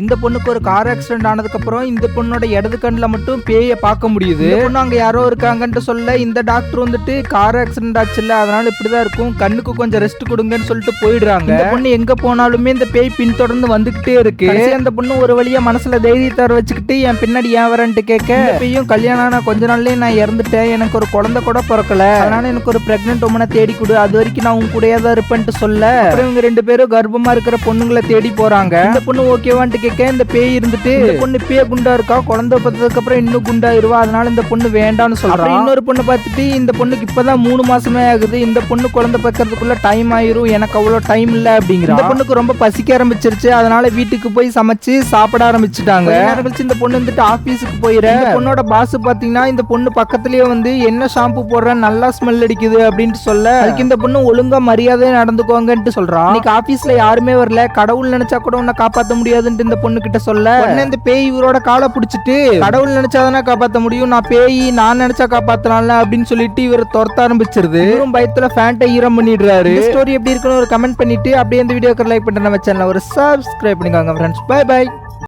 இந்த பொண்ணுக்கு ஒரு கார் ஆக்சிடென்ட் ஆனதுக்கு அப்புறம் இந்த பொண்ணோட இடது கண்ணுல மட்டும் பேய பார்க்க முடியுது. இந்த பொண்ணு அங்க யாரோ இருக்காங்கன்னு சொல்ல இந்த டாக்டர் வந்துட்டு கார் ஆக்சிடென்ட் ஆச்சுல்ல, அதனால இப்படிதான் இருக்கும், கண்ணுக்கு கொஞ்சம் ரெஸ்ட் கொடுங்கன்னு சொல்லிட்டு போயிடுறாங்க. இந்த பொண்ணு எங்க போனாலுமே இந்த பேய் பின்தொடர்ந்து வந்துகிட்டே இருக்கு. அந்த பொண்ணு ஒரு வழியா மனசுல தைரியத்தை வச்சுக்கிட்டு என் பின்னாடி ஏன் வரேன்ட்டு கேட்க, பேயும் கல்யாணம் ஆன கொஞ்ச நாள்லயே நான் இறந்துட்டேன், எனக்கு ஒரு குழந்தை கூட பிறக்கல, அதனால எனக்கு ஒரு பிரெக்னன்ட் உமனை தேடி கொடு, அது வரைக்கும் நான் உங்க கூடயே தான் இருப்பேன்ட்டு சொல்ல, அப்புறம் இவங்க ரெண்டு பேரும் கர்ப்பமா இருக்கிற பொண்ணுங்களை தேடி போறாங்க. இந்த பொண்ணு ஓகேவான்ட்டு இந்த பேய் இருந்துட்டு இந்த பொண்ணு பேய் குண்டா இருக்கா, குழந்தை பார்த்ததுக்கு அப்புறம் இன்னும் குண்டாயிருவா, அதனால இந்த பொண்ணு வேண்டாம்னு சொல்றா. இன்னொரு பொண்ணு பார்த்துட்டு இந்த பொண்ணுக்கு இப்பதான் 3 மாசமே ஆகுது, இந்த பொண்ணு குழந்தை பார்க்கறதுக்குள்ள டைம் ஆயிரும், எனக்கு அவ்வளவு டைம் இல்ல அப்படிங்கிற. இந்த பொண்ணுக்கு ரொம்ப பசிக்க ஆரம்பிச்சிருச்சு, அதனால வீட்டுக்கு போய் சமைச்சு சாப்பிட ஆரம்பிச்சுட்டாங்க. இந்த பொண்ணு வந்துட்டு ஆபீஸுக்கு போயிட, பொண்ணோட பாஸ் பாத்தீங்கன்னா இந்த பொண்ணு பக்கத்துலயே வந்து என்ன ஷாம்பு போடுற நல்லா ஸ்மெல் அடிக்குது அப்படின்ட்டு சொல்ல, அதுக்கு இந்த பொண்ணு ஒழுங்கா மரியாதையா நடந்துக்கோங்கன்ட்டு சொல்றா. இன்னைக்கு ஆபீஸ்ல யாருமே வரல, கடவுள் நினைச்சா கூட உன்னை காப்பாத்த முடியாதுன்னு இந்த பொண்ணு கிட்ட சொல்ல, இந்த பேய் இவரோட காலை பிடிச்சிட்டு கடவுள் நினைச்சாதானே காப்பாத்த முடியும், நான் பேய் நான் நினைச்சா காப்பாத்தலாம்ல அப்படின்னு சொல்லிட்டு இவர் துரத்த ஆரம்பிச்சிருது. இவரும் பயத்துல ஃபேண்ட்டை ஈரம் பண்ணிடுறாரு. ஸ்டோரி எப்படி இருக்குன்னு ஒரு கமெண்ட் பண்ணிட்டு அப்படியே இந்த வீடியோக்கு லைக் பண்ற நம்ம சேனலை ஒரு சப்ஸ்கிரைப் பண்ணிக்கோங்க ஃப்ரெண்ட்ஸ். By by.